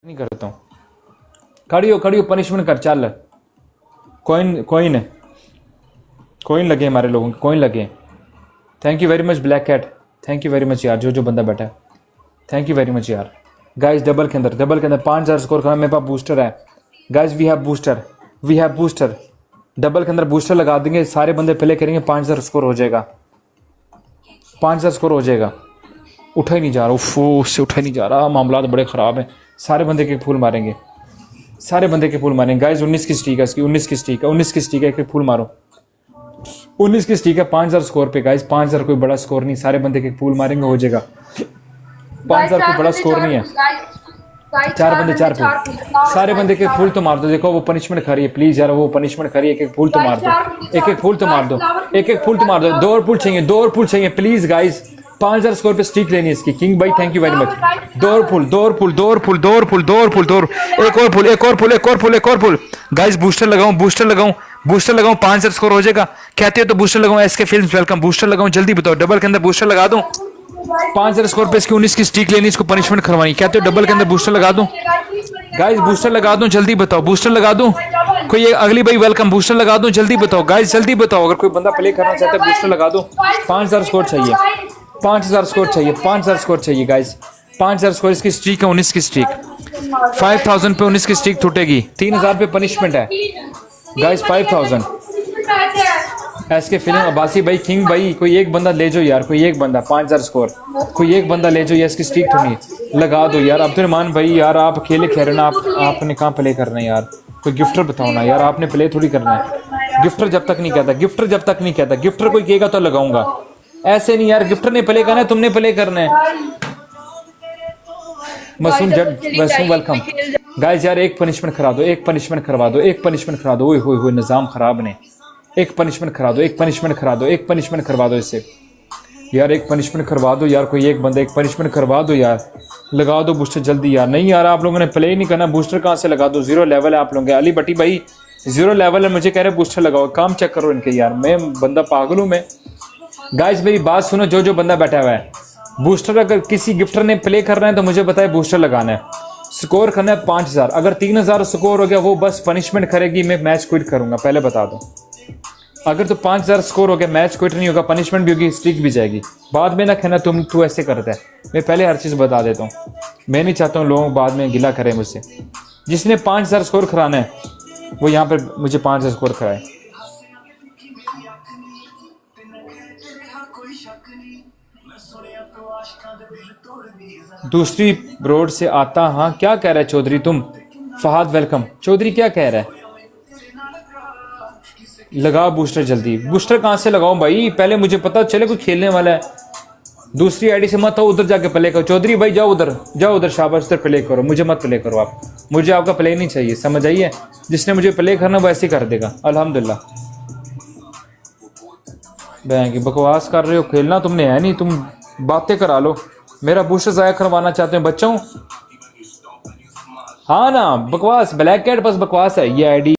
नहीं करता हूँ। खड़ी हो पनिशमेंट कर चल। कोइन कोइन कोइन लगे हमारे लोगों के, कोइन लगे। Thank you very much black cat, thank you very much यार, जो बंदा बैठा है थैंक यू वेरी मच यार। गाइस डबल के अंदर 5000 स्कोर का मेरे पास बूस्टर है। Guys we have booster double के अंदर बूस्टर लगा देंगे, सारे बंदे प्ले करेंगे, 5000 स्कोर हो जाएगा, 5000 स्कोर हो जाएगा। उठा ही नहीं जा रहा, उससे उठा ही नहीं जा रहा, मामला बड़े ख़राब हैं। सारे बंदे के फूल मारेंगे, सारे बंदे के फूल मारेंगे। गाइस 19 की स्ट्रीक है इसकी, 19 की स्ट्रीक है, एक फूल मारो। 19 की स्ट्रीक है 5000 स्कोर पे। गाइस 5000 कोई बड़ा स्कोर नहीं, सारे बंदे के फूल मारेंगे, हो जाएगा। 5000 कोई बड़ा स्कोर नहीं है। चार बंदे चार फूल, सारे बंदे के फूल तो मार दो। देखो वो पनिशमेंट खा रही है, प्लीज यार वो पनिशमेंट खा रही है। एक फूल तो मार दो, एक फूल तो मार दो, एक फूल तो मार दो। 2 और फूल चाहिए, 2 और फूल चाहिए प्लीज गाइस। 5000 स्कोर पे स्ट्रीक लेनी है इसकी। किंग भाई थैंक यू वेरी मच। 2 और फूल, एक और फूल। गाइस बूस्टर लगाऊं 5000 स्कोर हो जाएगा। कहते हो तो बूस्टर लगाऊं। एसके फिल्म्स वेलकम, बूस्टर लगाऊं जल्दी बताओ। डबल के अंदर बूस्टर लगा दूं। 5000 स्कोर पे इसकी 19 की स्ट्रीक लेनी, इसको पनिशमेंट करवानी। कहते हो डबल के अंदर बूस्टर लगा दूं। गाइस बूस्टर लगा दूं जल्दी बताओ, बूस्टर लगा दूं। कोई अगली भाई वेलकम, बूस्टर लगा दूं जल्दी बताओ। गाइस जल्दी बताओ, अगर कोई बंदा प्ले करना चाहता है बूस्टर लगा दो। 5000 स्कोर चाहिए, 5000 स्कोर चाहिए, 5000 स्कोर चाहिए गाइस। 5000 स्कोर इसकी स्ट्रीक है, 19 की स्ट्रीक। 5000 पे 19 की स्ट्रीक टूटेगी। 3000 पे पनिशमेंट है गाइस। 5000 एसके फिल्म अब्बासी भाई, किंग भाई, कोई एक बंदा ले जाओ यार, कोई एक बंदा। 5000 स्कोर कोई एक बंदा ले जाओ यार, इसकी स्ट्रीक थोड़ी लगा दो यार। अब्दुलरहमान भाई यार आप अकेले खेल रहे ना, आपने कहाँ प्ले करना है यार। कोई गिफ्टर बताओ ना यार, आपने प्ले थोड़ी करना है। गिफ्टर जब तक नहीं कहता, गिफ्टर कोई कहेगा तो लगाऊंगा, ऐसे नहीं यार। गिफ्टर ने प्ले करना है, तुमने प्ले करना है। मसूम वेलकम गाइस। यार एक पनिशमेंट करा दो, एक पनिशमेंट करवा दो, एक पनिशमेंट करा दो। ओए निजाम खराब ने। एक पनिशमेंट करा दो, एक पनिशमेंट करवा दो इससे यार। एक पनिशमेंट करवा दो यार, कोई एक बंदा एक पनिशमेंट करवा दो यार। लगा दो बूस्टर जल्दी यार। नहीं यार आप लोगों ने प्ले नहीं करना, बूस्टर कहाँ से लगा दो। 0 लेवल है आप लोगों के। अली भट्टी भाई 0 लेवल है, मुझे कह रहे बूस्टर लगाओ। काम चेक करो इनके यार, मैं बंदा पागल हूँ मैं। गाइस मेरी बात सुनो, जो बंदा बैठा हुआ है, बूस्टर अगर किसी गिफ्टर ने प्ले करना है तो मुझे बताए, बूस्टर लगाना है, स्कोर करना है 5000। अगर 3000 स्कोर हो गया वो बस पनिशमेंट करेगी, मैं मैच क्विट करूंगा, पहले बता दो। अगर तो 5000 स्कोर हो गया मैच क्विट नहीं होगा, पनिशमेंट भी होगी, स्ट्रीक भी जाएगी। बाद में ना कहना तू ऐसे करता है, मैं पहले हर चीज़ बता देता हूँ। मैं नहीं चाहता हूँ लोग बाद में गिला करें मुझसे। जिसने 5000 स्कोर कराना है वो यहाँ पर मुझे 5000 स्कोर कराए। दूसरी रोड से आता। हाँ क्या कह रहा है चौधरी तुम? फहाद वेलकम। चौधरी क्या कह रहा है? लगाओ बूस्टर जल्दी। बूस्टर कहाँ से लगाऊं भाई, पहले मुझे पता चले कोई खेलने वाला है। दूसरी आईडी से मत हो, उधर जाके प्ले करो। चौधरी भाई जाओ उधर, शाबाश, उधर प्ले करो। मुझे मत प्ले करो आप, मुझे आपका प्ले नहीं चाहिए, समझ आइए। जिसने मुझे प्ले करना वो ऐसे कर देगा अल्हम्दुलिल्लाह। बैंक बकवास कर रहे हो, खेलना तुमने है नहीं, तुम बातें करा लो। मेरा बूस्टर ज़ाया करवाना चाहते हो बच्चों? हाँ ना बकवास, ब्लैक कैट बस बकवास है ये आईडी।